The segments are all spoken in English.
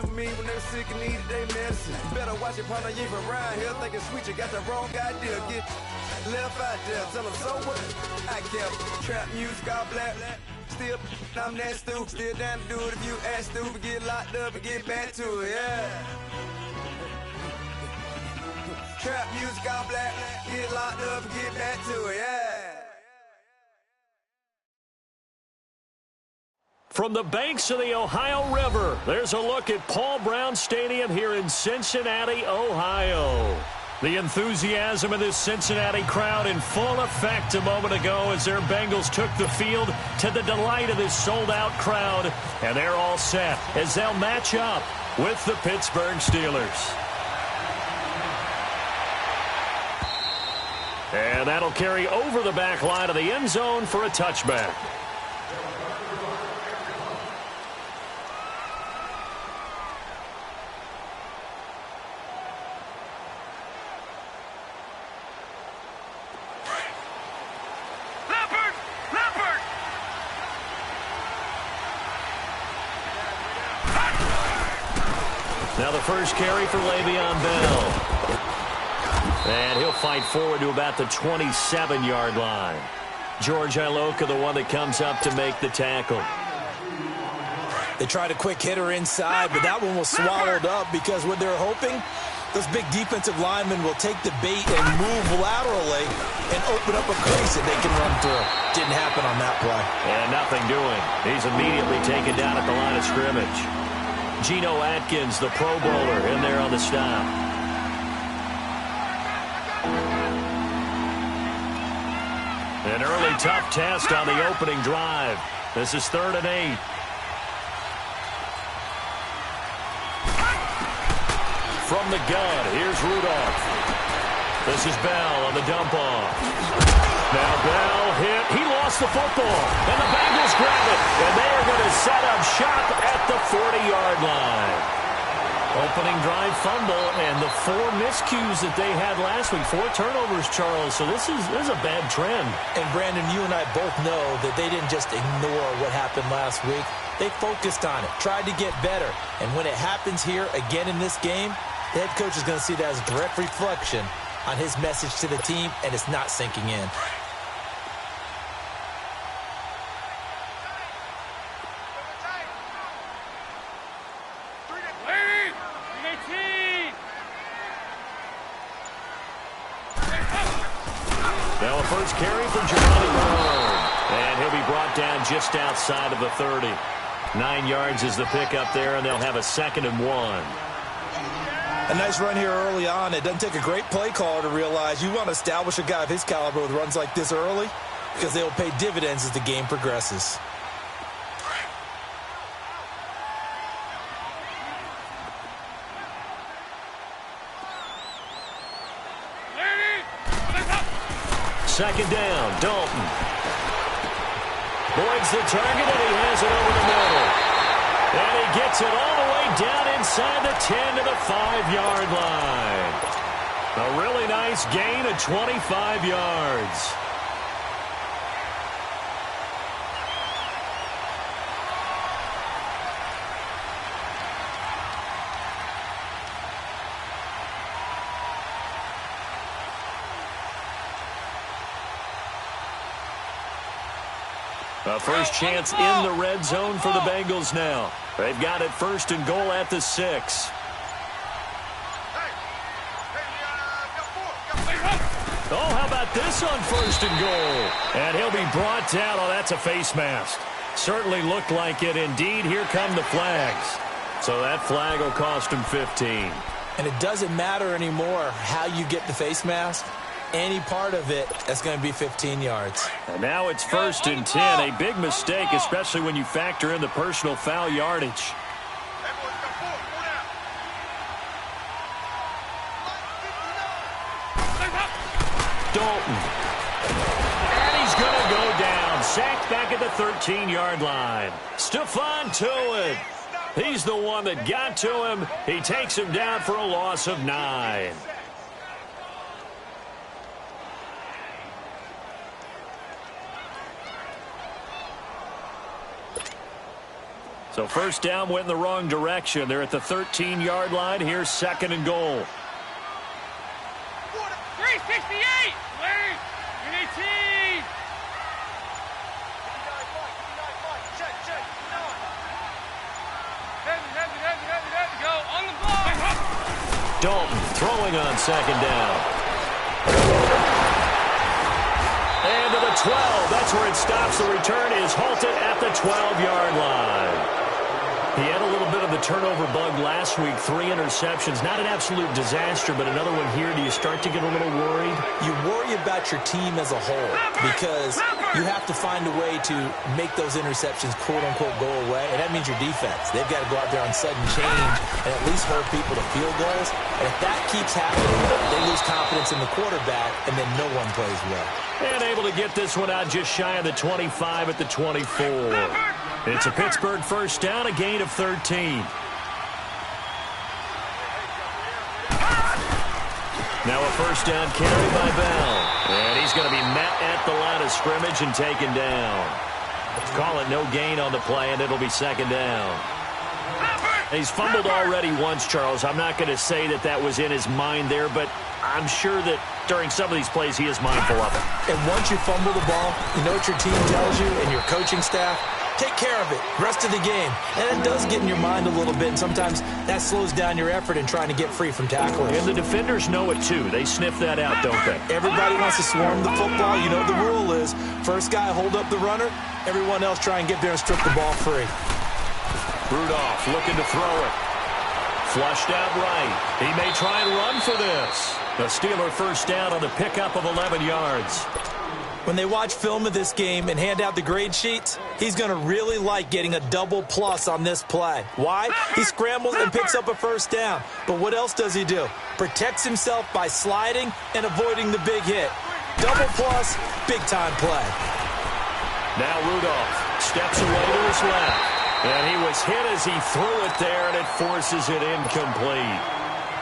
remember me when they were sick and needed their medicine. Better watch it, partner, you ain't from around here thinking sweet, you got the wrong idea. Get left out there, tell them so what? I kept trap music all black. Still, I'm that stupid, still down to do it if you ask stupid. Get locked up and get back to it, yeah. Trap music all black, get locked up and get back to it, yeah. From the banks of the Ohio River, there's a look at Paul Brown Stadium here in Cincinnati, Ohio. The enthusiasm of this Cincinnati crowd in full effect a moment ago as their Bengals took the field to the delight of this sold-out crowd. And they're all set as they'll match up with the Pittsburgh Steelers. And that'll carry over the back line of the end zone for a touchback. Now the first carry for Le'Veon Bell. And he'll fight forward to about the 27-yard line. George Iloka, the one that comes up to make the tackle. They tried a quick hitter inside, but that one was swallowed up because what they're hoping, those big defensive linemen will take the bait and move laterally and open up a crease that they can run through. Didn't happen on that play. And nothing doing. He's immediately taken down at the line of scrimmage. Geno Atkins, the Pro Bowler, in there on the stop. An early tough test on the opening drive. This is 3rd and 8. From the gun, here's Rudolph. This is Bell on the dump-off. Now Bell hit. He lost the football. And the Bengals grab it. And they are going to set up shop at the 40-yard line. Opening drive fumble and the 4 miscues that they had last week. 4 turnovers, Charles. So this is a bad trend. And, Brandon, you and I both know that they didn't just ignore what happened last week. They focused on it, tried to get better. And when it happens here again in this game, the head coach is going to see that as a direct reflection on his message to the team, and it's not sinking in. Now a first carry for Johnny Brown. And he'll be brought down just outside of the 30. 9 yards is the pickup there, and they'll have a 2nd and 1. A nice run here early on. It doesn't take a great play caller to realize you want to establish a guy of his caliber with runs like this early because they will pay dividends as the game progresses. Second down, Dalton. Boyd's the target, and he has it over the middle. And he gets it all the way down inside the 10 to the 5-yard line. A really nice gain of 25 yards. A first chance in the red zone for the Bengals now. They've got it 1st and goal at the 6. Oh, how about this on 1st and goal? And he'll be brought down. Oh, that's a face mask. Certainly looked like it. Indeed, here come the flags. So that flag will cost him 15. And it doesn't matter anymore how you get the face mask. Any part of it, that's going to be 15 yards. And now it's 1st and 10. A big mistake, especially when you factor in the personal foul yardage. Dalton. And he's going to go down. Sacked back at the 13-yard line. Stephon Tuitt. He's the one that got to him. He takes him down for a loss of 9. So So first down went in the wrong direction. They're at the 13-yard line. Here's second and goal. 368! Wait! Unity! Heavy, go on the ball! Dalton throwing on second down. And to the 12. That's where it stops. The return is halted at the 12-yard line. He had a little bit of the turnover bug last week. 3 interceptions. Not an absolute disaster, but another one here. Do you start to get a little worried? You worry about your team as a whole because you have to find a way to make those interceptions, quote-unquote, go away, and that means your defense. They've got to go out there on sudden change and at least hold people to field goals. And if that keeps happening, they lose confidence in the quarterback, and then no one plays well. And able to get this one out just shy of the 25 at the 24. It's a Pittsburgh first down, a gain of 13. Now a first down carry by Bell. And he's going to be met at the line of scrimmage and taken down. Call it no gain on the play, and it'll be second down. He's fumbled already once, Charles. I'm not going to say that that was in his mind there, but I'm sure that during some of these plays he is mindful of it. And once you fumble the ball, you know what your team tells you and your coaching staff? Take care of it. Rest of the game. And it does get in your mind a little bit, and sometimes that slows down your effort in trying to get free from tacklers. And the defenders know it, too. They sniff that out, don't they? Everybody wants to swarm the football. You know the rule is first guy hold up the runner, everyone else try and get there and strip the ball free. Rudolph looking to throw it. Flushed out right. He may try and run for this. The Steeler first down on the pickup of 11 yards. When they watch film of this game and hand out the grade sheets, he's going to really like getting a double plus on this play. Why? He scrambles and picks up a first down. But what else does he do? Protects himself by sliding and avoiding the big hit. Double plus, big-time play. Now Rudolph steps away to his left. And he was hit as he threw it there, and it forces it incomplete.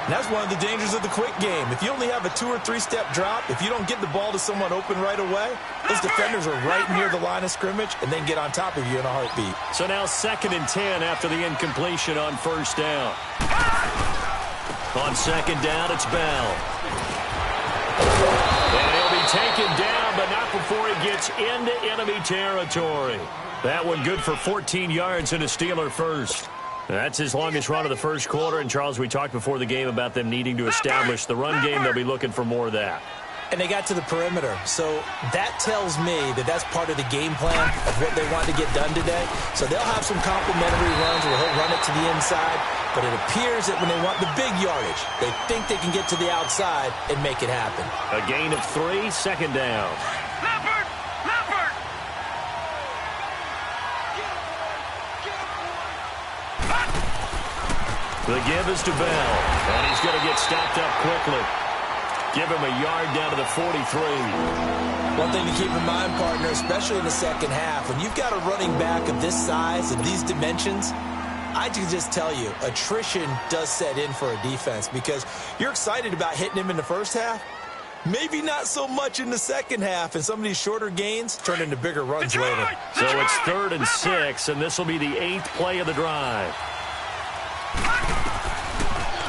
And that's one of the dangers of the quick game. If you only have a 2- or 3-step drop, if you don't get the ball to someone open right away, those defenders are right near the line of scrimmage and then get on top of you in a heartbeat. So now 2nd and 10 after the incompletion on first down. On second down, it's Bell. And he'll be taken down, but not before he gets into enemy territory. That one good for 14 yards and a Steeler first. That's his longest run of the first quarter. And, Charles, we talked before the game about them needing to establish the run game. They'll be looking for more of that. And they got to the perimeter. So that tells me that that's part of the game plan of what they want to get done today. So they'll have some complimentary runs where he'll run it to the inside. But it appears that when they want the big yardage, they think they can get to the outside and make it happen. A gain of 3, second down. The give is to Bell, and he's going to get stopped up quickly. Give him a yard down to the 43. One thing to keep in mind, partner, especially in the second half, when you've got a running back of this size and these dimensions, I can just tell you, attrition does set in for a defense because you're excited about hitting him in the first half. Maybe not so much in the second half, and some of these shorter gains turn into bigger runs later. So it's 3rd and 6, and this will be the 8th play of the drive.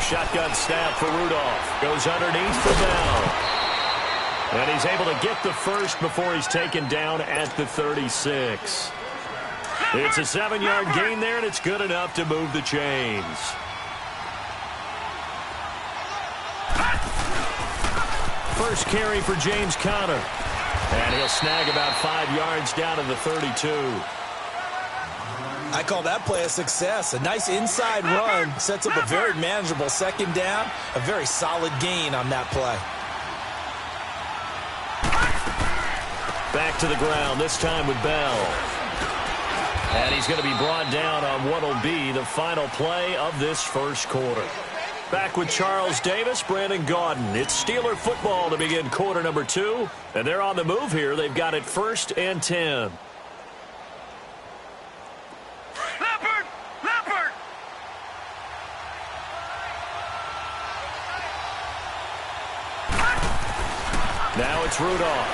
Shotgun snap for Rudolph. Goes underneath for Bell. And he's able to get the first before he's taken down at the 36. It's a 7-yard gain there, and it's good enough to move the chains. First carry for James Conner. And he'll snag about 5 yards down to the 32. I call that play a success. A nice inside run sets up a very manageable second down. A very solid gain on that play. Back to the ground, this time with Bell. And he's going to be brought down on what will be the final play of this first quarter. Back with Charles Davis, Brandon Gaudin. It's Steeler football to begin quarter number 2. And they're on the move here. They've got it 1st and 10. Now it's Rudolph.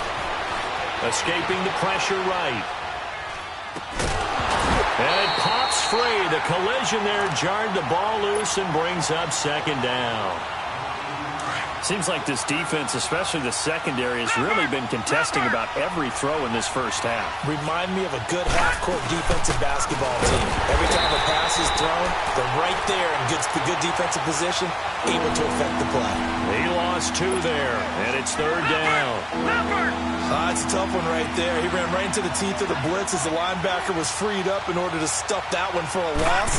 Escaping the pressure right. And it pops free. The collision there jarred the ball loose and brings up second down. Seems like this defense, especially the secondary, has really been contesting about every throw in this first half. Remind me of a good half-court defensive basketball team. Every time a pass is thrown, they're right there in good defensive position, able to affect the play. He lost 2 there, and it's third down. It's a tough one right there. He ran right into the teeth of the blitz as the linebacker was freed up in order to stuff that one for a loss.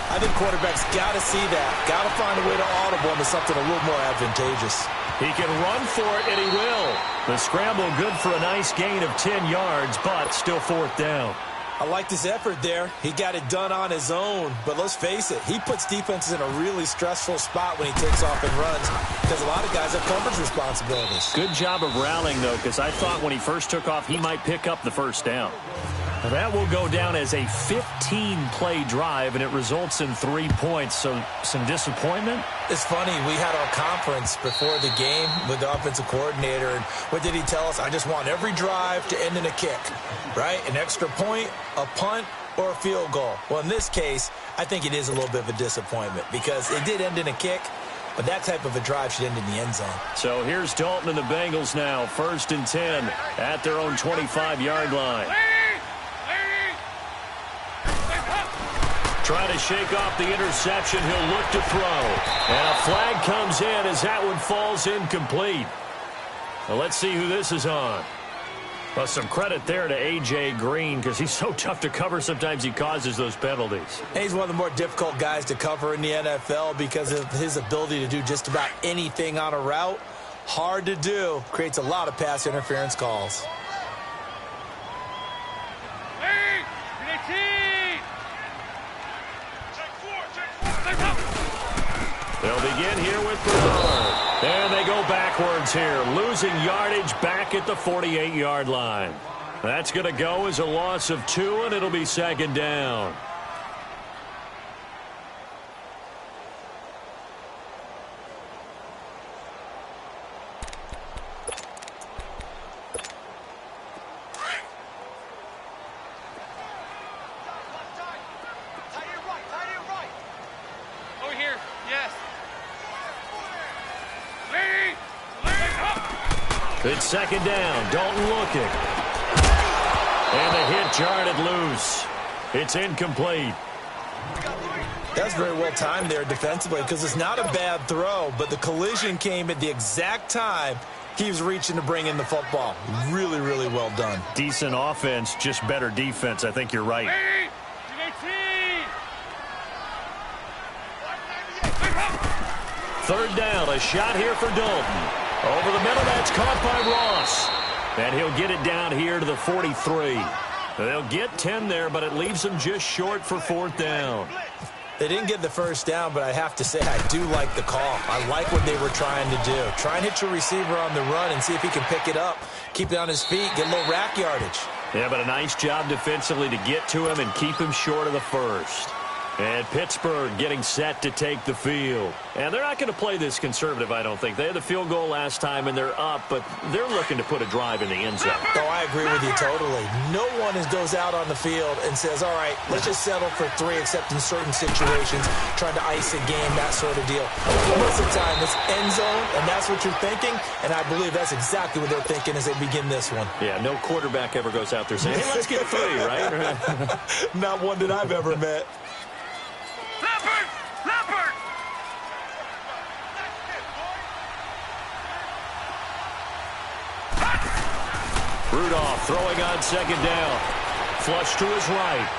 I think quarterbacks got to see that. Got to find a way to audible into something a little more advantageous. He can run for it, and he will. The scramble good for a nice gain of 10 yards, but still fourth down. I like his effort there. He got it done on his own. But let's face it, he puts defenses in a really stressful spot when he takes off and runs because a lot of guys have coverage responsibilities. Good job of rallying, though, because I thought when he first took off, he might pick up the first down. Now that will go down as a 15-play drive, and it results in 3 points. So some disappointment? It's funny. We had our conference before the game with the offensive coordinator, and what did he tell us? I just want every drive to end in a kick, right? An extra point, a punt, or a field goal. Well, in this case, I think it is a little bit of a disappointment because it did end in a kick, but that type of a drive should end in the end zone. So here's Dalton and the Bengals now, 1st and 10 at their own 25-yard line. Trying to shake off the interception. He'll look to throw. And a flag comes in as that one falls incomplete. Well, let's see who this is on. Well, some credit there to A.J. Green because he's so tough to cover. Sometimes he causes those penalties. And he's one of the more difficult guys to cover in the NFL because of his ability to do just about anything on a route. Hard to do. Creates a lot of pass interference calls. They'll begin here with Bernard. And they go backwards here, losing yardage back at the 48-yard line. That's going to go as a loss of 2, and it'll be second down. It's second down. Dalton looking. And the hit jarred it loose. It's incomplete. That's very well timed there defensively because it's not a bad throw, but the collision came at the exact time he was reaching to bring in the football. Really, really well done. Decent offense, just better defense. I think you're right. Third down, a shot here for Dalton. Over the middle, that's caught by Ross. And he'll get it down here to the 43. They'll get 10 there, but it leaves them just short for fourth down. They didn't get the first down, but I have to say I do like the call. I like what they were trying to do. Try and hit your receiver on the run and see if he can pick it up. Keep it on his feet, get a little rack yardage. Yeah, but a nice job defensively to get to him and keep him short of the first. And Pittsburgh getting set to take the field. And they're not going to play this conservative, I don't think. They had the field goal last time, and they're up, but they're looking to put a drive in the end zone. Oh, I agree with you totally. No one goes out on the field and says, all right, let's just settle for 3, except in certain situations, trying to ice a game, that sort of deal. Most of the time, it's end zone, and that's what you're thinking, and I believe that's exactly what they're thinking as they begin this one. Yeah, no quarterback ever goes out there saying, hey, let's get 3, right? Not one that I've ever met. Rudolph throwing on second down. Flush to his right.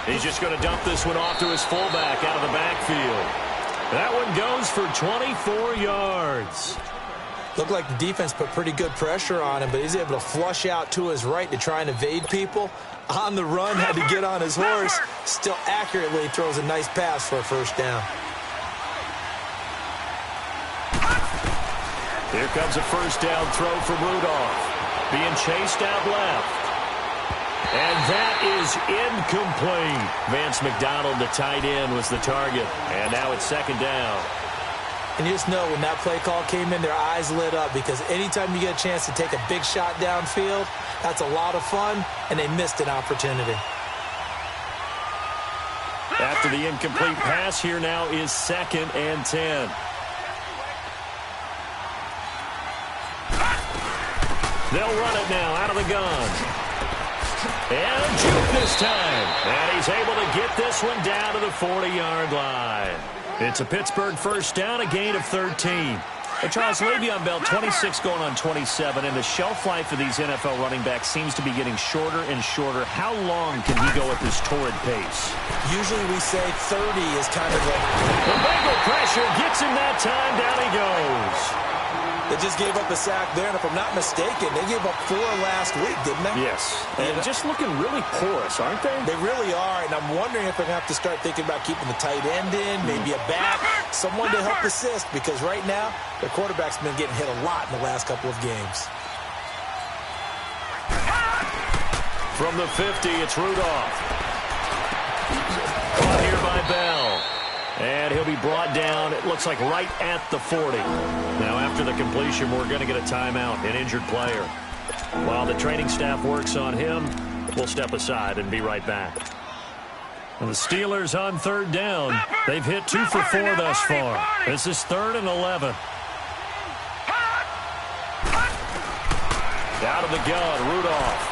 He's just going to dump this one off to his fullback out of the backfield. That one goes for 24 yards. Looked like the defense put pretty good pressure on him, but he's able to flush out to his right to try and evade people. On the run, had to get on his horse. Still accurately throws a nice pass for a first down. Here comes a first down throw from Rudolph. Being chased out left. And that is incomplete. Vance McDonald, the tight end, was the target. And now it's second down. And you just know when that play call came in, their eyes lit up because anytime you get a chance to take a big shot downfield, that's a lot of fun, and they missed an opportunity. After the incomplete pass, here now is 2nd and 10. They'll run it now out of the gun. And a juke this time. And he's able to get this one down to the 40-yard line. It's a Pittsburgh first down, a gain of 13. Hey, Charles, Le'Veon Bell, 26 going on 27, and the shelf life of these NFL running backs seems to be getting shorter and shorter. How long can he go at this torrid pace? Usually we say 30 is kind of a... The Bengal pressure gets him that time. Down he goes. They just gave up a sack there, and if I'm not mistaken, they gave up 4 last week, didn't they? Yes. And just looking really porous, aren't they? They really are, and I'm wondering if they're going to have to start thinking about keeping the tight end in, maybe a back, someone to help assist, because right now, their quarterback's been getting hit a lot in the last couple of games. From the 50, it's Rudolph. Caught here by Bell. And he'll be brought down, it looks like, right at the 40. Now, after the completion, we're going to get a timeout, an injured player. While the training staff works on him, we'll step aside and be right back. And the Steelers on 3rd down. They've hit 2 for 4 thus far. This is 3rd and 11. Out of the gun, Rudolph.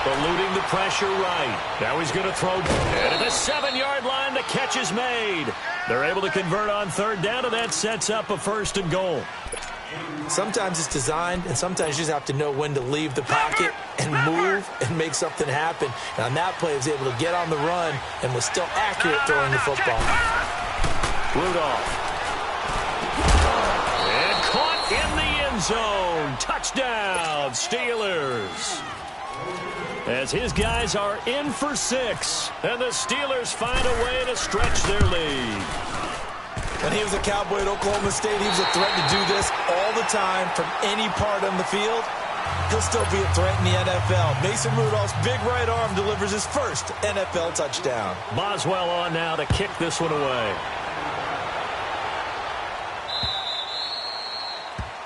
Eluding the pressure right. Now he's going to throw. And at the 7-yard line, the catch is made. They're able to convert on 3rd down, and that sets up a 1st and goal. Sometimes it's designed, and sometimes you just have to know when to leave the pocket and move and make something happen. And on that play, he was able to get on the run and was still accurate throwing the football. Rudolph. And caught in the end zone. Touchdown, Steelers. As his guys are in for 6, and the Steelers find a way to stretch their lead. When he was a Cowboy at Oklahoma State, he was a threat to do this all the time from any part on the field. He'll still be a threat in the NFL. Mason Rudolph's big right arm delivers his first NFL touchdown. Boswell on now to kick this one away.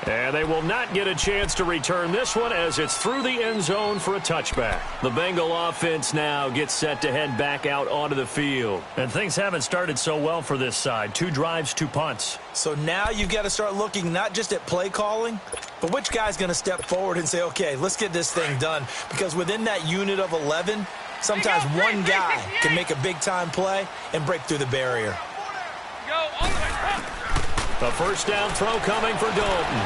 And they will not get a chance to return this one as it's through the end zone for a touchback. The Bengal offense now gets set to head back out onto the field. And things haven't started so well for this side. 2 drives, 2 punts. So now you've got to start looking not just at play calling, but which guy's going to step forward and say, okay, let's get this thing done. Because within that unit of 11, sometimes one guy can make a big-time play and break through the barrier. The first down throw coming for Dalton.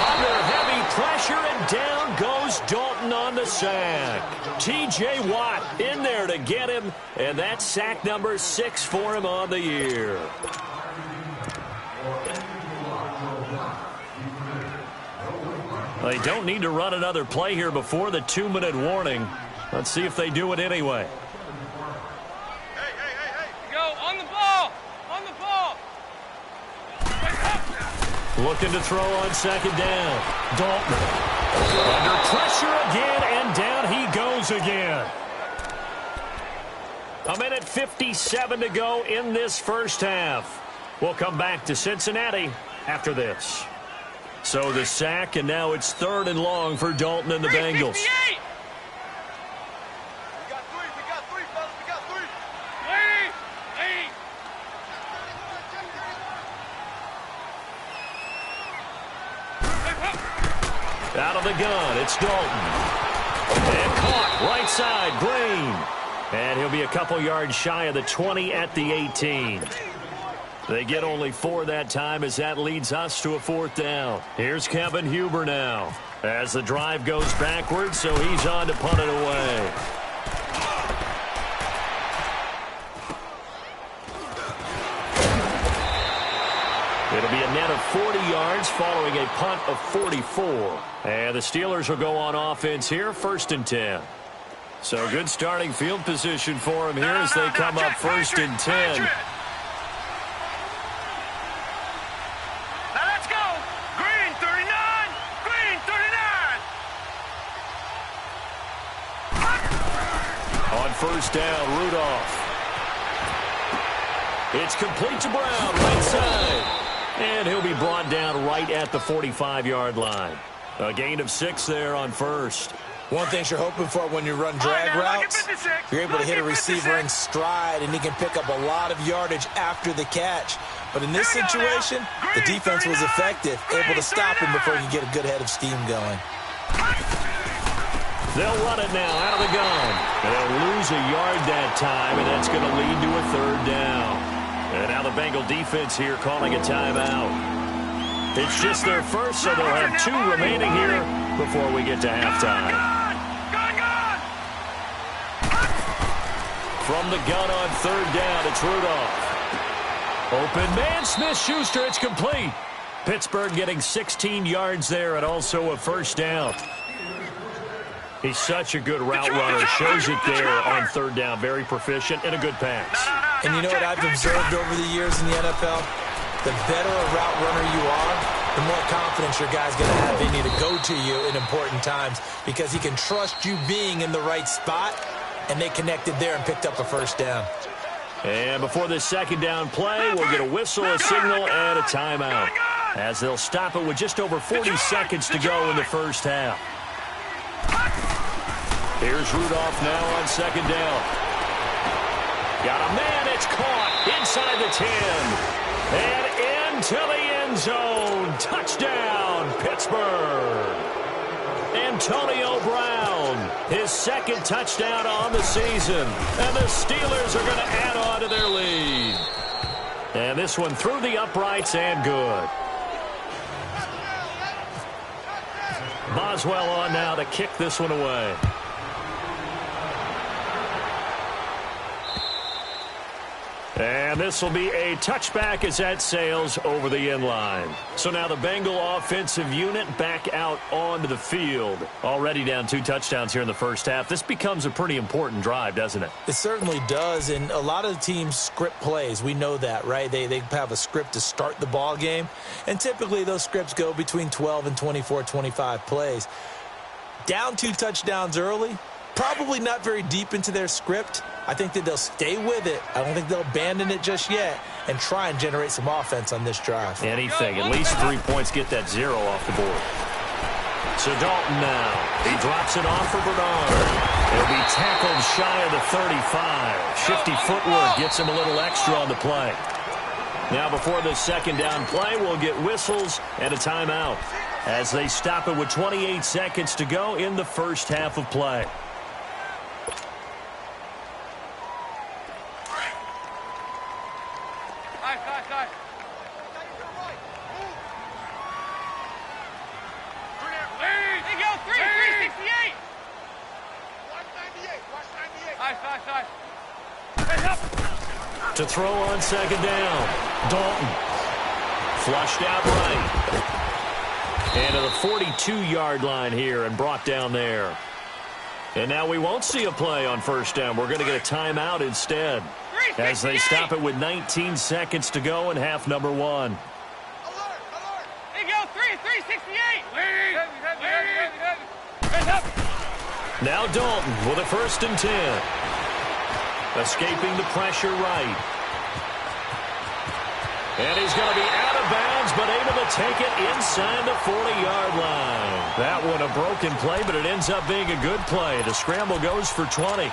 Under heavy pressure, and down goes Dalton on the sack. T.J. Watt in there to get him, and that's sack number 6 for him on the year. They don't need to run another play here before the 2-minute warning. Let's see if they do it anyway. Go on the ball. On the ball. Looking to throw on 2nd down. Dalton. Under pressure again, and down he goes again. 1:57 to go in this first half. We'll come back to Cincinnati after this. So the sack, and now it's 3rd and long for Dalton and the Bengals. Out of the gun, it's Dalton. And caught right side, Green. And he'll be a couple yards shy of the 20 at the 18. They get only 4 that time as that leads us to a 4th down. Here's Kevin Huber now as the drive goes backwards, so he's on to punt it away. It'll be a net of 40 yards following a punt of 44. And the Steelers will go on offense here, 1st and 10. So good starting field position for them here as they come up 1st and 10. Now let's go. Green 39. Green 39. On 1st down, Rudolph. It's complete to Brown, right side. And he'll be brought down right at the 45-yard line. A gain of 6 there on 1st. One thing you're hoping for when you run drag routes, you're able to hit a receiver in stride, and he can pick up a lot of yardage after the catch. But in this situation, the defense was effective, able to stop him before he could get a good head of steam going. They'll run it now out of the gun. They'll lose a yard that time, and that's going to lead to a third down. And now the Bengal defense here calling a timeout. It's just their first, so they'll have 2 remaining here before we get to halftime. From the gun on third down, it's Rudolph. Open man, Smith-Schuster, it's complete. Pittsburgh getting 16 yards there and also a first down. He's such a good route runner. Shows it there on third down. Very proficient and a good pass. And you know what I've observed over the years in the NFL? The better a route runner you are, the more confidence your guy's going to have in you to go to you in important times because he can trust you being in the right spot, and they connected there and picked up a first down. And before this second down play, we'll get a whistle, a signal, and a timeout, as they'll stop it with just over 40 seconds to go in the first half. Here's Rudolph now on second down. Got a man, it's caught inside the 10. And into the end zone. Touchdown, Pittsburgh. Antonio Brown, his second touchdown on the season. And the Steelers are going to add on to their lead. And this one through the uprights and good. Boswell on now to kick this one away. And this will be a touchback as that sails over the end line. So now the Bengal offensive unit back out onto the field. Already down 2 touchdowns here in the first half. This becomes a pretty important drive, doesn't it? It certainly does, and a lot of teams script plays. We know that, right? They have a script to start the ball game, and typically those scripts go between 12 and 24, 25 plays. Down 2 touchdowns early, probably not very deep into their script. I think that they'll stay with it. I don't think they'll abandon it just yet and try and generate some offense on this drive. Anything. At least 3 points, get that 0 off the board. So Dalton now. He drops it off for Bernard. He'll be tackled shy of the 35. Shifty footwork gets him a little extra on the play. Now before this second down play, we'll get whistles and a timeout as they stop it with 28 seconds to go in the first half of play. To throw on second down. Dalton. Flushed out right. And to the 42-yard line here and brought down there. And now we won't see a play on first down. We're going to get a timeout instead as they stop it with 19 seconds to go in half number 1. Alert, alert. There you go, 368. Now Dalton with a 1st and 10. Escaping the pressure right. And he's going to be out of bounds, but able to take it inside the 40-yard line. That one a broken play, but it ends up being a good play. The scramble goes for 20.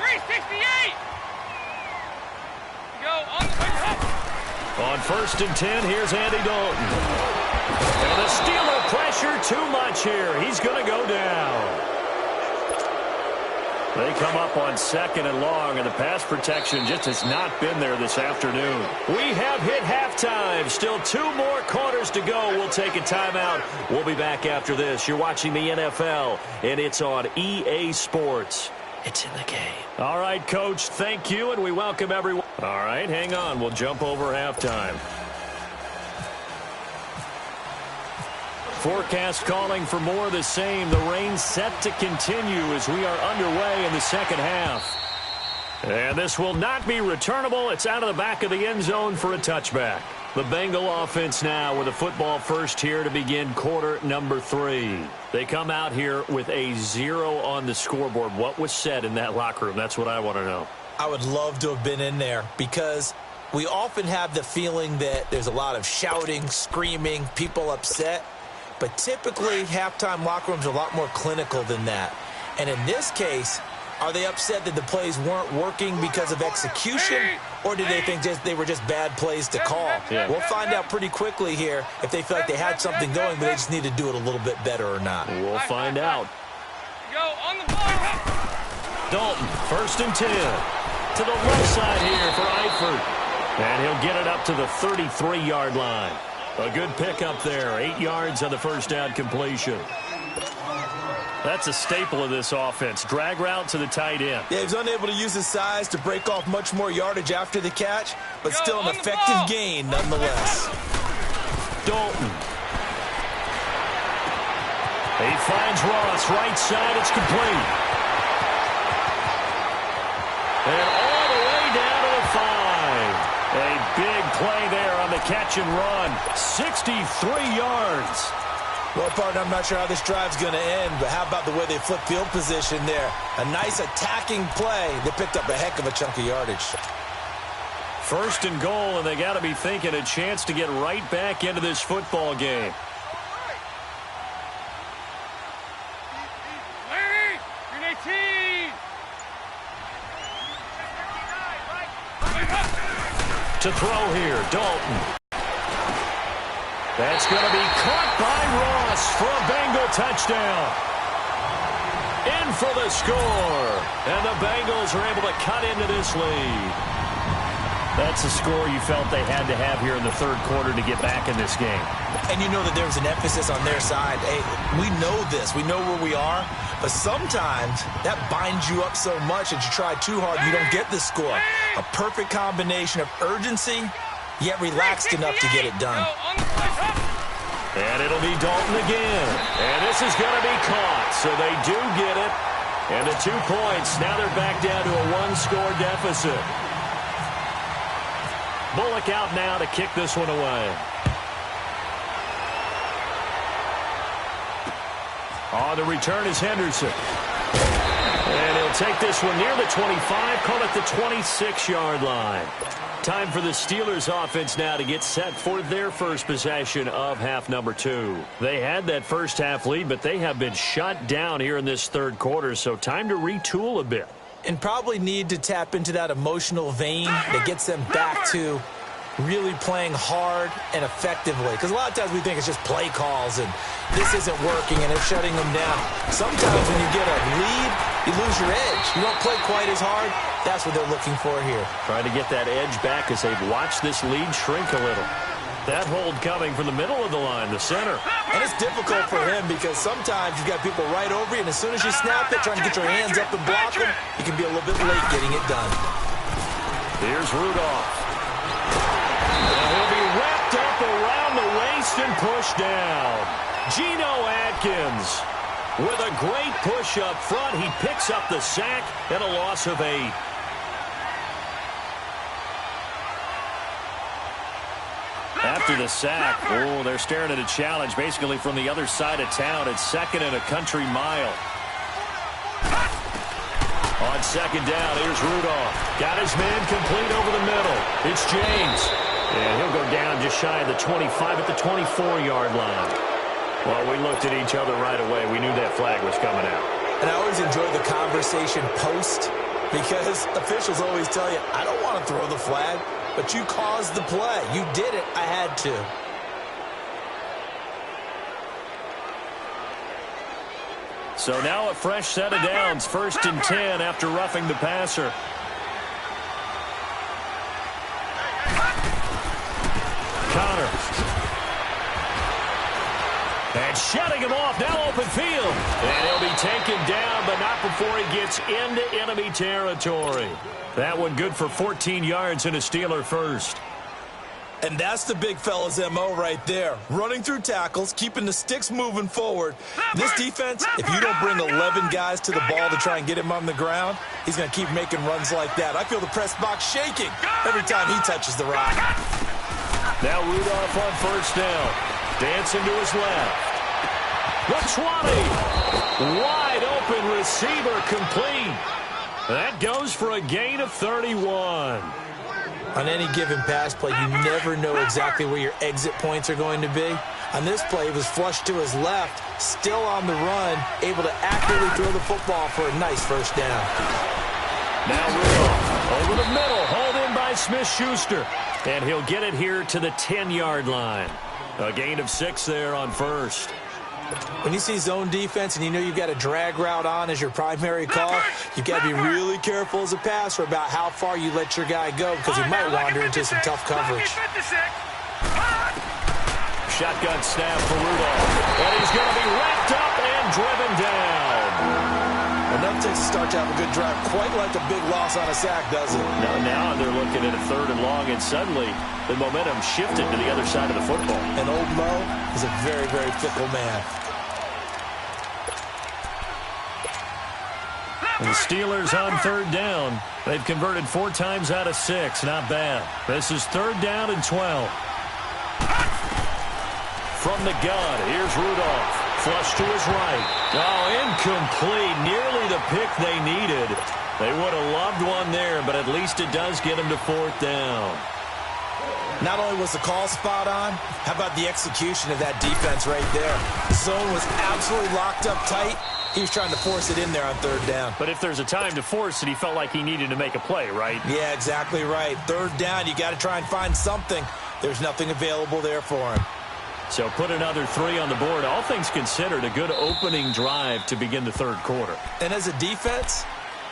368. Go on the top. On 1st and 10, here's Andy Dalton. And the Steeler pressure too much here. He's going to go down. They come up on 2nd and long, and the pass protection just has not been there this afternoon. We have hit halftime. Still 2 more quarters to go. We'll take a timeout. We'll be back after this. You're watching the NFL, and it's on EA Sports. It's in the game. All right, Coach, thank you, and we welcome everyone. All right, hang on. We'll jump over halftime. Forecast calling for more of the same. The rain set to continue as we are underway in the second half. And this will not be returnable. It's out of the back of the end zone for a touchback. The Bengal offense now with a football first here to begin quarter number 3. They come out here with a 0 on the scoreboard. What was said in that locker room? That's what I want to know. I would love to have been in there because We often have the feeling that there's a lot of shouting, screaming, people upset. But typically, halftime locker rooms are a lot more clinical than that. And in this case, are they upset that the plays weren't working because of execution, or did they think they were just bad plays to call? Yeah. We'll find out pretty quickly here if they feel like they had something going, but they just need to do it a little bit better or not. We'll find out. Go on the ball. Dalton, 1st and 10. To the left side here for Eifert. And he'll get it up to the 33-yard line. A good pickup there. 8 yards on the first down completion. That's a staple of this offense. Drag route to the tight end. Yeah, he was unable to use his size to break off much more yardage after the catch, but still an effective gain nonetheless. Dalton. He finds Ross, right side, it's complete. And all the way down to the 5. A big play there on the catch and run. 63 yards. Well, partner, I'm not sure how this drive's going to end, but how about the way they flip field position there? A nice attacking play. They picked up a heck of a chunk of yardage. 1st and goal, and they got to be thinking a chance to get right back into this football game. To throw here, Dalton. That's going to be caught by Ross for a Bengal touchdown. In for the score. And the Bengals are able to cut into this lead. That's a score you felt they had to have here in the 3rd quarter to get back in this game. And you know that there was an emphasis on their side. Hey, we know this. We know where we are. But sometimes that binds you up so much that you try too hard, you don't get the score. A perfect combination of urgency, yet relaxed enough to get it done. And it'll be Dalton again. And this is going to be caught. So they do get it. And the 2 points. Now they're back down to a 1-score deficit. Bullock out now to kick this one away. On the return is Henderson. And he'll take this one near the 25, call it the 26-yard line. Time for the Steelers offense now to get set for their first possession of half number 2. They had that first half lead, but they have been shut down here in this 3rd quarter, so time to retool a bit. And probably need to tap into that emotional vein that gets them back to really playing hard and effectively. Because a lot of times we think it's just play calls and this isn't working and they're shutting them down. Sometimes when you get a lead, you lose your edge. You don't play quite as hard. That's what they're looking for here. Trying to get that edge back as they've watched this lead shrink a little. That hold coming from the middle of the line, the center. And it's difficult for him because sometimes you've got people right over you, and as soon as you snap it, trying to get your hands up and block them, you can be a little bit late getting it done. Here's Rudolph. And he'll be wrapped up around the waist and pushed down. Geno Atkins with a great push up front. He picks up the sack and a loss of 8. After the sack, they're staring at a challenge basically from the other side of town. It's 2nd and a country mile. On 2nd down, here's Rudolph. Got his man complete over the middle. It's James. And he'll go down just shy of the 25 at the 24-yard line. Well, we looked at each other right away. We knew that flag was coming out. And I always enjoy the conversation post because officials always tell you, I don't want to throw the flag. But you caused the play. You did it. I had to. So now a fresh set of downs. 1st and 10 after roughing the passer. Connor. And shutting him off. Now open field. And he'll be taken down, but not before he gets into enemy territory. That one good for 14 yards and a Steeler first. And that's the big fella's M.O. right there. Running through tackles, keeping the sticks moving forward. This defense, if you don't bring 11 guys to the ball to try and get him on the ground, he's going to keep making runs like that. I feel the press box shaking every time he touches the rock. Now Rudolph on 1st down. Dancing to his left. The 20. Wide open receiver complete. That goes for a gain of 31. On any given pass play, you never know exactly where your exit points are going to be. On this play, it was flushed to his left, still on the run, able to accurately throw the football for a nice first down. Now Rudolph over the middle, hauled in by Smith-Schuster. And he'll get it here to the 10-yard line. A gain of 6 there on first. When you see zone defense and you know you've got a drag route on as your primary call, you've got to be really careful as a passer about how far you let your guy go because he might wander into some tough coverage. Shotgun snap for Rudolph. And he's going to be wrapped up and driven down. Enough takes a start to have a good drive, quite like a big loss on a sack, doesn't it? Now they're looking at a 3rd and long, and suddenly the momentum shifted to the other side of the football. And old Mo is a very, very fickle man. And the Steelers on 3rd down. They've converted 4 times out of 6. Not bad. This is 3rd down and 12. From the gun, here's Rudolph. Flush to his right. Oh, incomplete. Nearly the pick they needed. They would have loved one there, but at least it does get them to 4th down. Not only was the call spot on, how about the execution of that defense right there? The zone was absolutely locked up tight. He was trying to force it in there on 3rd down. But if there's a time to force it, he felt like he needed to make a play, right? Yeah, exactly right. 3rd down, you got to try and find something. There's nothing available there for him. So put another 3 on the board. All things considered, a good opening drive to begin the 3rd quarter. And as a defense,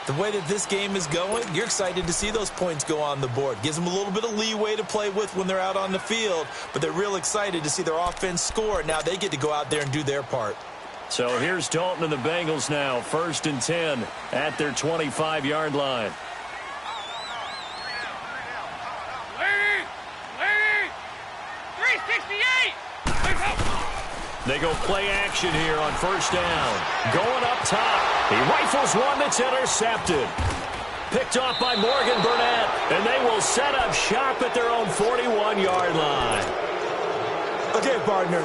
the way that this game is going, you're excited to see those points go on the board. Gives them a little bit of leeway to play with when they're out on the field, but they're real excited to see their offense score. Now they get to go out there and do their part. So here's Dalton and the Bengals now, 1st and 10 at their 25-yard line. They go play action here on 1st down. Going up top. He rifles one that's intercepted. Picked off by Morgan Burnett. And they will set up shop at their own 41-yard line. Okay, partner.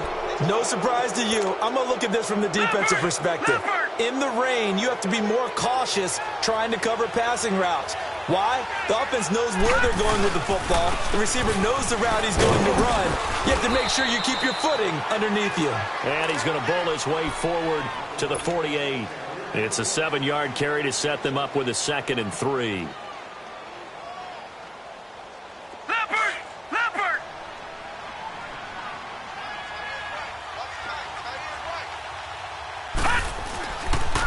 No surprise to you. I'm going to look at this from the defensive perspective. In the rain, you have to be more cautious trying to cover passing routes. Why? The offense knows where they're going with the football. The receiver knows the route he's going to run. You have to make sure you keep your footing underneath you. And he's going to bowl his way forward to the 48. It's a 7-yard carry to set them up with a 2nd and 3.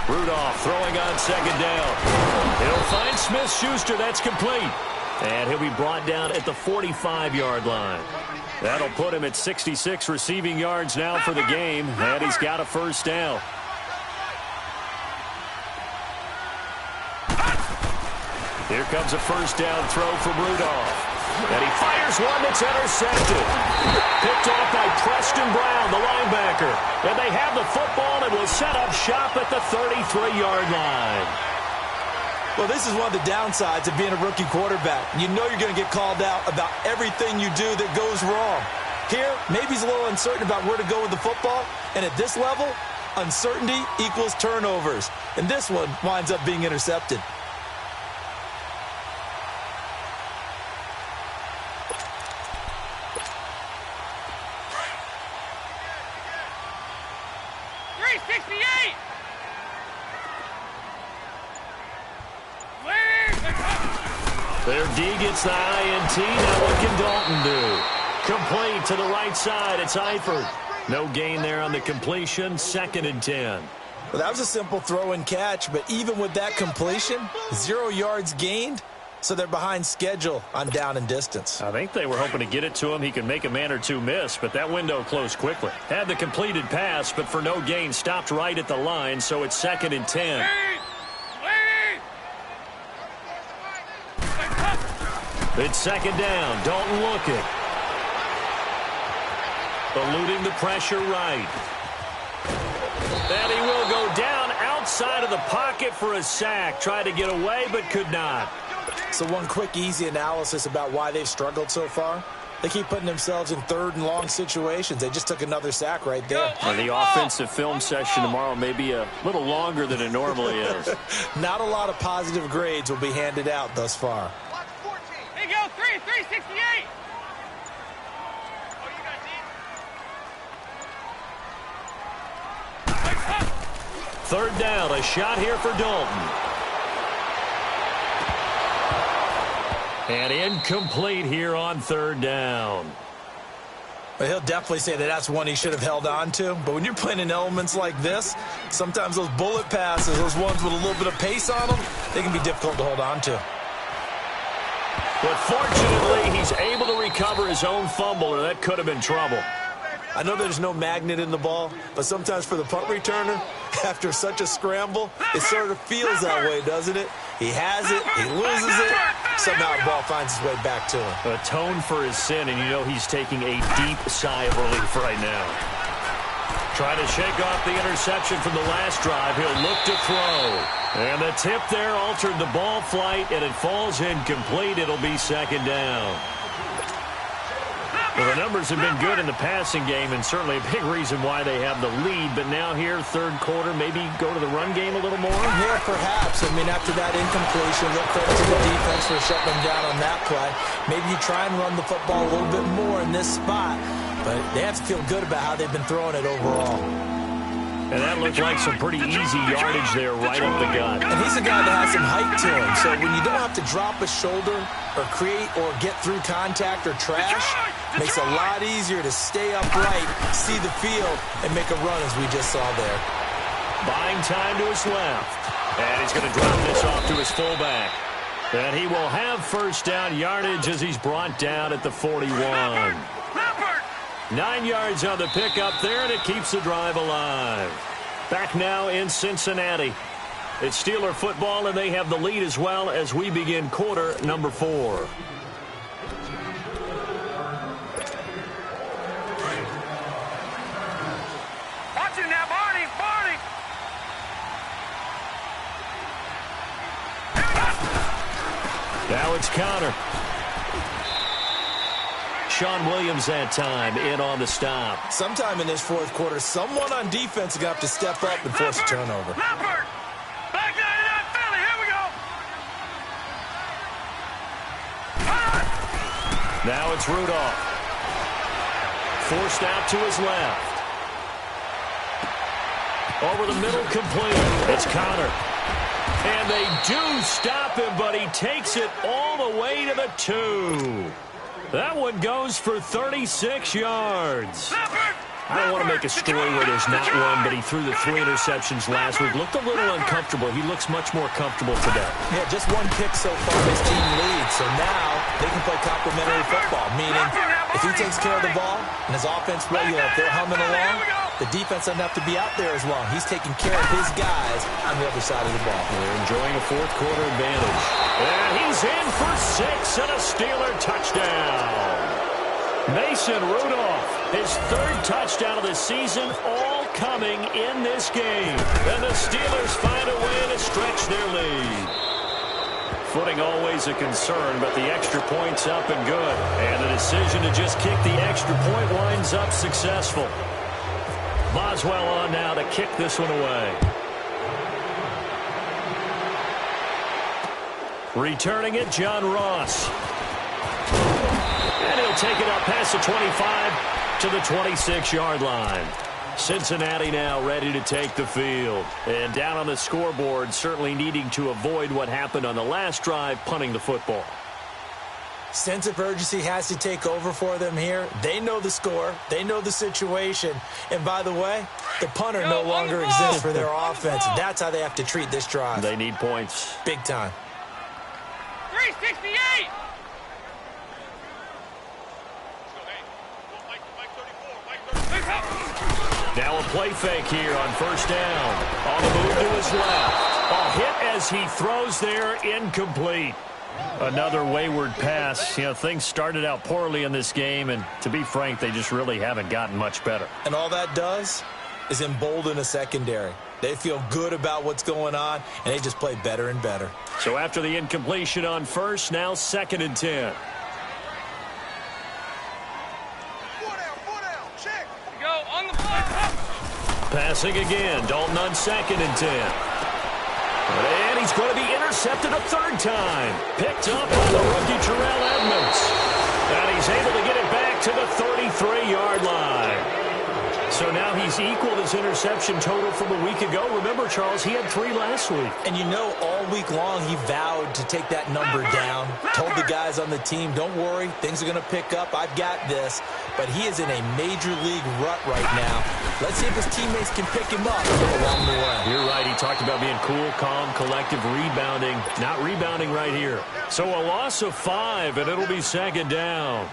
Rudolph throwing on 2nd down. He'll find Smith-Schuster. That's complete. And he'll be brought down at the 45-yard line. That'll put him at 66 receiving yards now for the game. And he's got a 1st down. Here comes a 1st down throw from Rudolph. And he fires one that's intercepted. Picked off by Preston Brown, the linebacker. And they have the football and will set up shop at the 33-yard line. Well, this is one of the downsides of being a rookie quarterback. You know you're going to get called out about everything you do that goes wrong. Here, maybe he's a little uncertain about where to go with the football. And at this level, uncertainty equals turnovers. And this one winds up being intercepted. Their D gets the INT. Now what can Dalton do? Complete to the right side. It's Eifert. No gain there on the completion. 2nd and 10. Well, that was a simple throw and catch, but even with that completion, 0 yards gained, so they're behind schedule on down and distance. I think they were hoping to get it to him. He could make a man or two miss, but that window closed quickly. Had the completed pass, but for no gain, stopped right at the line, so it's 2nd and 10. It's 2nd down. Dalton looking. Eluding the pressure right. And he will go down outside of the pocket for a sack. Tried to get away, but could not. So one quick, easy analysis about why they've struggled so far. They keep putting themselves in 3rd and long situations. They just took another sack right there. And the offensive film session tomorrow may be a little longer than it normally is. Not a lot of positive grades will be handed out thus far. Hey, go, 3, 3, Third down, a shot here for Dalton. And incomplete here on third down. Well, he'll definitely say that that's one he should have held on to. But when you're playing in elements like this, sometimes those bullet passes, those ones with a little bit of pace on them, they can be difficult to hold on to. But fortunately, he's able to recover his own fumble, or that could have been trouble. I know there's no magnet in the ball, but sometimes for the punt returner, after such a scramble, it sort of feels that way, doesn't it? He has it, he loses it, somehow the ball finds its way back to him. Atone for his sin, and you know he's taking a deep sigh of relief right now. Trying to shake off the interception from the last drive. He'll look to throw. And the tip there altered the ball flight, and it falls incomplete. It'll be second down. Well, the numbers have been good in the passing game, and certainly a big reason why they have the lead. But now here, third quarter, maybe go to the run game a little more? Yeah, perhaps. I mean, after that incompletion, look credit to the defense for shutting them down on that play. Maybe you try and run the football a little bit more in this spot, but they have to feel good about how they've been throwing it overall. And that looked like some pretty easy yardage there right up the gut. And he's a guy that has some height to him, so when you don't have to drop a shoulder or create or get through contact or trash, makes it a lot easier to stay upright, see the field, and make a run as we just saw there. Buying time to his left. And he's going to drop this off to his fullback. And he will have first down yardage as he's brought down at the 41. 9 yards on the pickup there, and it keeps the drive alive. Back now in Cincinnati. It's Steeler football, and they have the lead as well as we begin quarter number 4. Watch it now, Barney! Barney! Now it's counter. Sean Williams that time in on the stop. Sometime in this fourth quarter, someone on defense is going to have to step up and force a turnover. Leopard! Back 99 Philly, here we go! Now it's Rudolph. Forced out to his left. Over the middle, complete. It's Connor. And they do stop him, but he takes it all the way to the 2. That one goes for 36 yards. I don't want to make a story where there's not one, but he threw the 3 interceptions last week. Looked a little uncomfortable. He looks much more comfortable today. Yeah, just one kick so far, his team leads. So now they can play complementary football, meaning if he takes care of the ball and his offense, if they're humming along, the defense doesn't have to be out there as long. He's taking care of his guys on the other side of the ball. They're enjoying a fourth quarter advantage. And he's in for 6 and a Steeler touchdown. Mason Rudolph, his 3rd touchdown of the season, all coming in this game. And the Steelers find a way to stretch their lead. Footing always a concern, but the extra point's up and good. And the decision to just kick the extra point winds up successful. Boswell on now to kick this one away. Returning it, John Ross. And he'll take it up past the 25 to the 26-yard line. Cincinnati now ready to take the field. And down on the scoreboard, certainly needing to avoid what happened on the last drive, punting the football. Sense of urgency has to take over for them here. They know the score. They know the situation. And by the way, the punter no longer exists for their offense. That's how they have to treat this drive. They need points. Big time. 368! Now a play fake here on first down. On the move to his left. A hit as he throws there, incomplete. Another wayward pass. You know, things started out poorly in this game, and to be frank, they just really haven't gotten much better. And all that does is embolden a secondary. They feel good about what's going on, and they just play better and better. So after the incompletion on first, now 2nd and 10. Passing again. Dalton on 2nd and 10. And he's going to be intercepted a 3rd time. Picked up by the rookie Terrell Edmonds. And he's able to get it back to the 33-yard line. So now he's equaled his interception total from a week ago. Remember, Charles, he had 3 last week. And you know, all week long he vowed to take that number down. Told the guys on the team, don't worry, things are going to pick up. I've got this. But he is in a major league rut right now. Let's see if his teammates can pick him up along the way. You're right. He talked about being cool, calm, collective, rebounding. Not rebounding right here. So a loss of 5, and it'll be second down.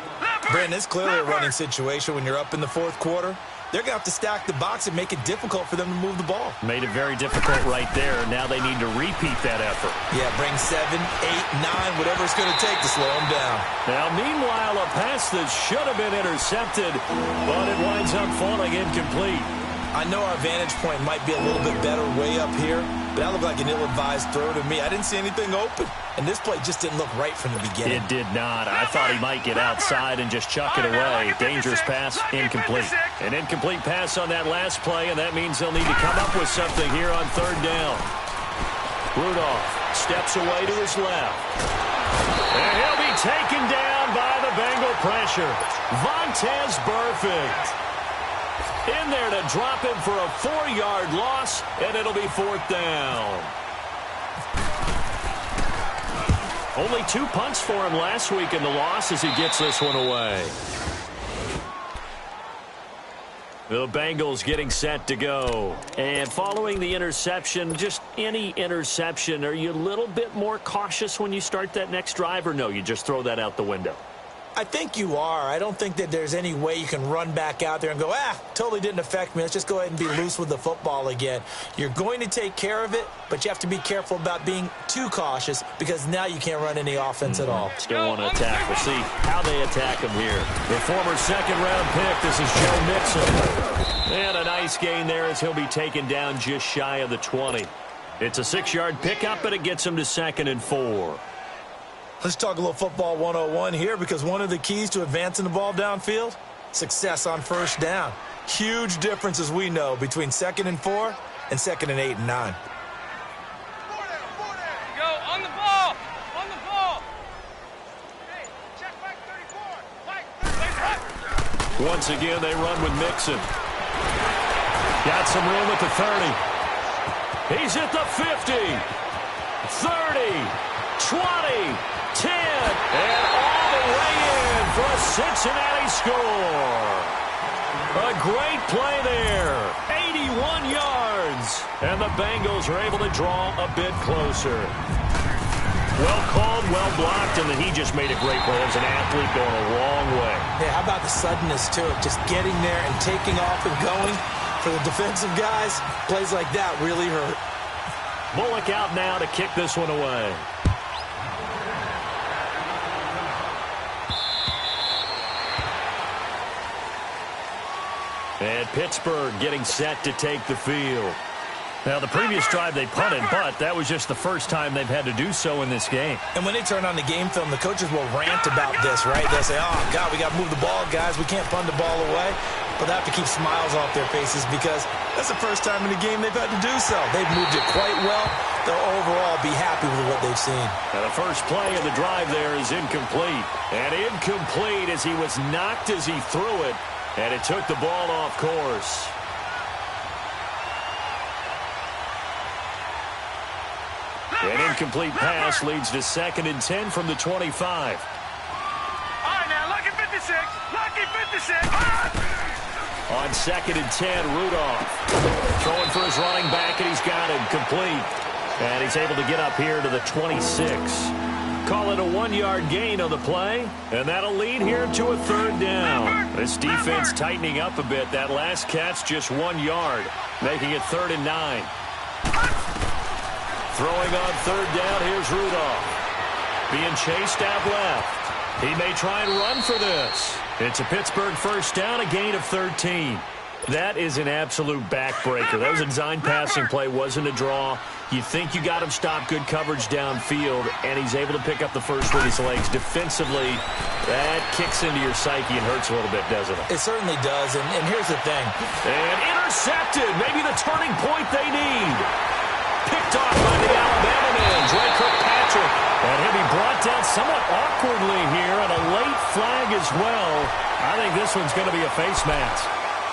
Brandon, it's clearly a running situation when you're up in the fourth quarter. They're going to have to stack the box and make it difficult for them to move the ball. Made it very difficult right there. Now they need to repeat that effort. Yeah, bring 7, 8, 9, whatever it's going to take to slow them down. Now, meanwhile, a pass that should have been intercepted, but it winds up falling incomplete. I know our vantage point might be a little bit better way up here, but that looked like an ill-advised throw to me. I didn't see anything open, and this play just didn't look right from the beginning. It did not. I thought he might get outside and just chuck it away. Dangerous pass, incomplete. An incomplete pass on that last play, and that means they'll need to come up with something here on third down. Rudolph steps away to his left. And he'll be taken down by the Bengal pressure. Vontaze Burfict in there to drop him for a 4-yard loss, and it'll be fourth down. Only 2 punts for him last week in the loss as he gets this one away. The Bengals getting set to go. And following the interception, just any interception, are you a little bit more cautious when you start that next drive, or no, you just throw that out the window? I think you are. I don't think that there's any way you can run back out there and go, totally didn't affect me. Let's just go ahead and be loose with the football again. You're going to take care of it, but you have to be careful about being too cautious because now you can't run any offense at all. Still want to attack. We'll see how they attack him here. The former second-round pick, this is Joe Mixon. And a nice gain there as he'll be taken down just shy of the 20. It's a 6-yard pickup, but it gets him to 2nd and 4. Let's talk a little football 101 here because one of the keys to advancing the ball downfield, success on first down. Huge difference, as we know, between 2nd and 4 and 2nd and 8 and 9. Go, on the ball! On the ball! Hey, check back 34! Once again, they run with Mixon. Got some room at the 30. He's at the 50. 30. 20. 10, and all the way in for a Cincinnati score. A great play there, 81 yards, and the Bengals are able to draw a bit closer. Well called, well blocked, and then he just made a great play. As an athlete going a long way. Yeah, how about the suddenness to it? Just getting there and taking off and going. For the defensive guys, plays like that really hurt. Bullock out now to kick this one away. And Pittsburgh getting set to take the field. Now, the previous drive they punted, but that was just the first time they've had to do so in this game. And when they turn on the game film, the coaches will rant about this, right? They'll say, oh, God, we got to move the ball, guys. We can't punt the ball away. But they have to keep smiles off their faces because that's the first time in the game they've had to do so. They've moved it quite well. They'll overall be happy with what they've seen. Now, the first play of the drive there is incomplete. And incomplete as he was knocked as he threw it. And it took the ball off course. An incomplete pass leads to 2nd and 10 from the 25. All right, now, lucky 56. Lucky 56. On 2nd and 10, Rudolph throwing for his running back, and he's got him complete. And he's able to get up here to the 26. Call it a 1-yard gain on the play, and that'll lead here to a 3rd down. This defense tightening up a bit. That last catch just 1 yard, making it 3rd and 9. Throwing on 3rd down, here's Rudolph. Being chased out left. He may try and run for this. It's a Pittsburgh first down, a gain of 13. That is an absolute backbreaker. That was a design passing play, wasn't a draw. You think you got him stopped, good coverage downfield, and he's able to pick up the first with his legs. Defensively, that kicks into your psyche and hurts a little bit, doesn't it? It certainly does, and here's the thing. And intercepted, maybe the turning point they need. Picked off by the Alabama man, Dre Kirkpatrick. And he'll be brought down somewhat awkwardly here, and a late flag as well. I think this one's going to be a face mask.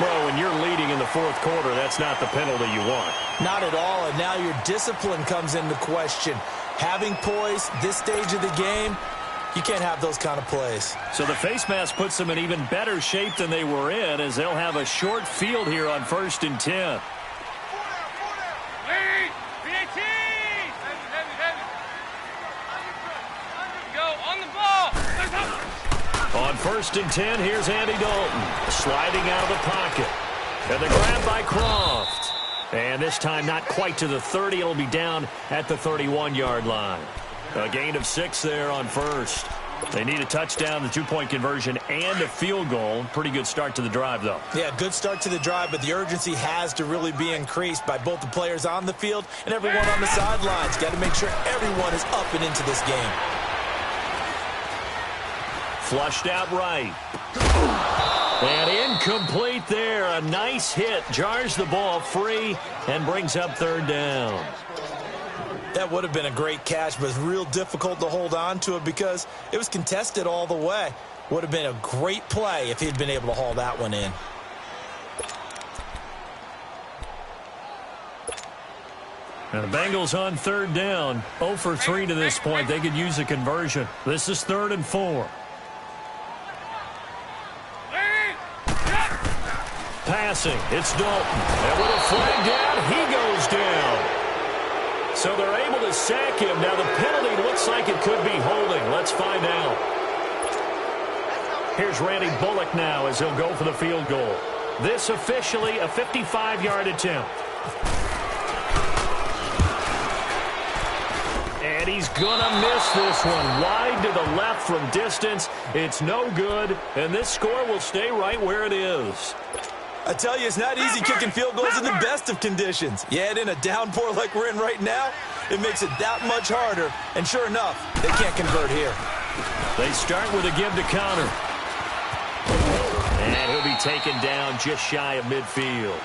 Well, when you're leading in the fourth quarter, that's not the penalty you want. Not at all, and now your discipline comes into question. Having poise this stage of the game, you can't have those kind of plays. So the face mask puts them in even better shape than they were in, as they'll have a short field here on 1st and 10. On 1st and 10, here's Andy Dalton, sliding out of the pocket. And the grab by Croft. And this time not quite to the 30. It'll be down at the 31-yard line. A gain of 6 there on 1st. They need a touchdown, the two-point conversion, and a field goal. Pretty good start to the drive, though. Yeah, good start to the drive, but the urgency has to really be increased by both the players on the field and everyone on the sidelines. Got to make sure everyone is up and into this game. Flushed out right. And incomplete there. A nice hit. Jars the ball free and brings up 3rd down. That would have been a great catch, but it's real difficult to hold on to it because it was contested all the way. Would have been a great play if he'd been able to haul that one in. And the Bengals on 3rd down. 0 for 3 to this point. They could use a conversion. This is 3rd and 4. Passing, it's Dalton. And with a flag down, he goes down. So they're able to sack him. Now the penalty looks like it could be holding. Let's find out. Here's Randy Bullock now as he'll go for the field goal. This officially a 55-yard attempt. And he's gonna miss this one. Wide to the left from distance. It's no good. And this score will stay right where it is. I tell you, it's not easy kicking field goals in the best of conditions. Yet in a downpour like we're in right now, it makes it that much harder. And sure enough, they can't convert here. They start with a give to Connor. And he'll be taken down just shy of midfield.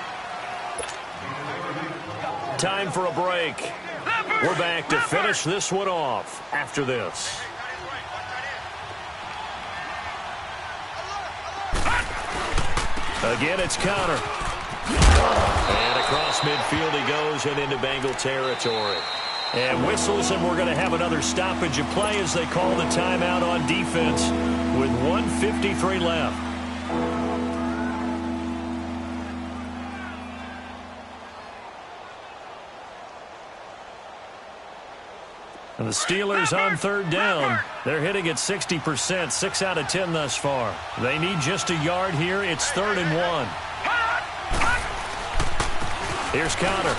Time for a break. We're back to finish this one off after this. Again, it's Connor. And across midfield he goes and into Bengal territory. And whistles, and we're going to have another stoppage of play as they call the timeout on defense with 1:53 left. And the Steelers on 3rd down. They're hitting at 60%, 6 out of 10 thus far. They need just a yard here. It's 3rd and 1. Here's Connor.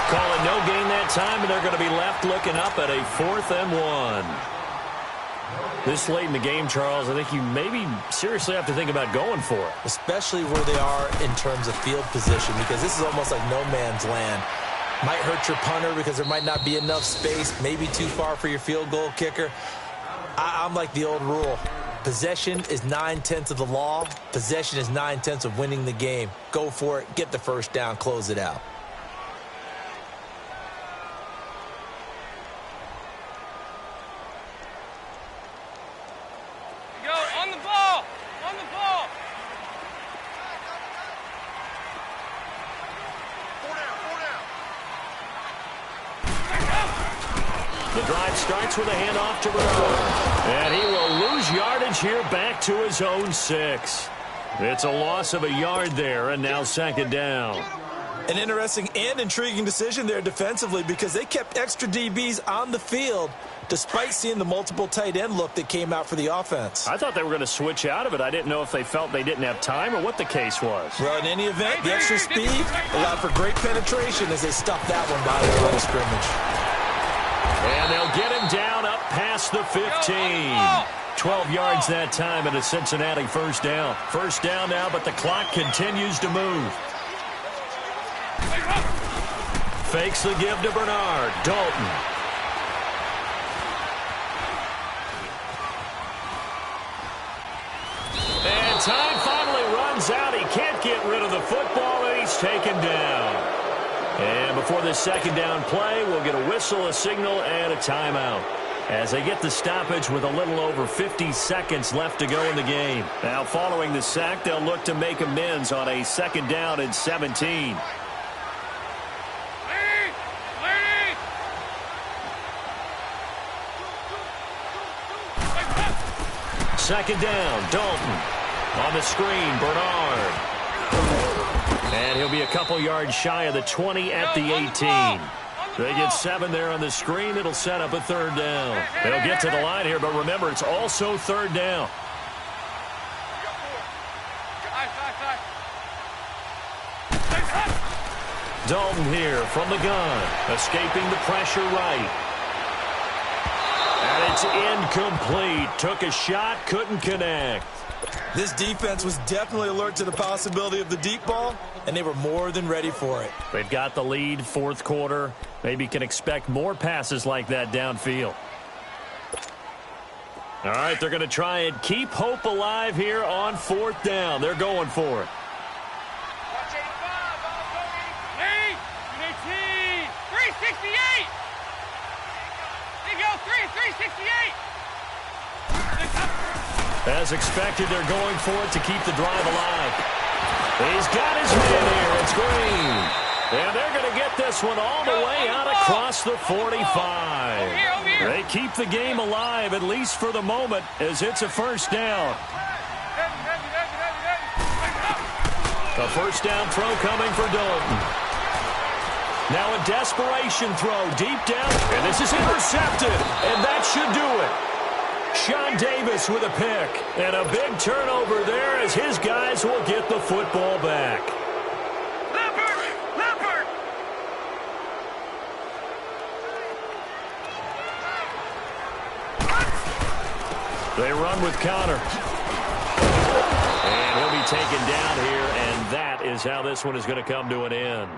Calling no gain that time, and they're going to be left looking up at a 4th and 1. This late in the game, Charles, I think you maybe seriously have to think about going for it. Especially where they are in terms of field position, because this is almost like no man's land. Might hurt your punter because there might not be enough space, maybe too far for your field goal kicker. I'm like the old rule. Possession is 9/10 of the law. Possession is 9/10 of winning the game. Go for it, get the first down, close it out. Go, on the ball! On the ball! The drive starts with a handoff to Bernard. And he will lose yardage here back to his own 6. It's a loss of a yard there, and now 2nd down. An interesting and intriguing decision there defensively because they kept extra DBs on the field despite seeing the multiple tight end look that came out for the offense. I thought they were going to switch out of it. I didn't know if they felt they didn't have time or what the case was. Well, in any event, the extra speed allowed for great penetration as they stuffed that one by the line of scrimmage. And they'll get him down up past the 15. 12 yards that time and a Cincinnati 1st down. 1st down now, but the clock continues to move. Fakes the give to Bernard. Dalton. And time finally runs out. He can't get rid of the football, and he's taken down. And before this 2nd down play, we'll get a whistle, a signal, and a timeout. as they get the stoppage with a little over 50 seconds left to go in the game. Now, following the sack, they'll look to make amends on a 2nd down and 17. Second down, Dalton. On the screen, Bernard. And he'll be a couple yards shy of the 20 at the 18. They get 7 there on the screen. It'll set up a 3rd down. They'll get to the line here, but remember, it's also 3rd down. Dalton here from the gun, escaping the pressure right. And it's incomplete. Took a shot, couldn't connect. This defense was definitely alert to the possibility of the deep ball, and they were more than ready for it. They've got the lead, 4th quarter. Maybe can expect more passes like that downfield. All right, they're going to try and keep hope alive here on 4th down. They're going for it. Watch 85. Hey, 368. There you go, 368. As expected, they're going for it to keep the drive alive. He's got his man here. It's Green. And they're going to get this one all the way out across the 45. They keep the game alive, at least for the moment, as it's a 1st down. A 1st down throw coming for Dalton. Now a desperation throw deep down, and this is intercepted, and that should do it. Sean Davis with a pick, and a big turnover there as his guys will get the football back. Leopard! They run with Connor. And he'll be taken down here, and that is how this one is going to come to an end.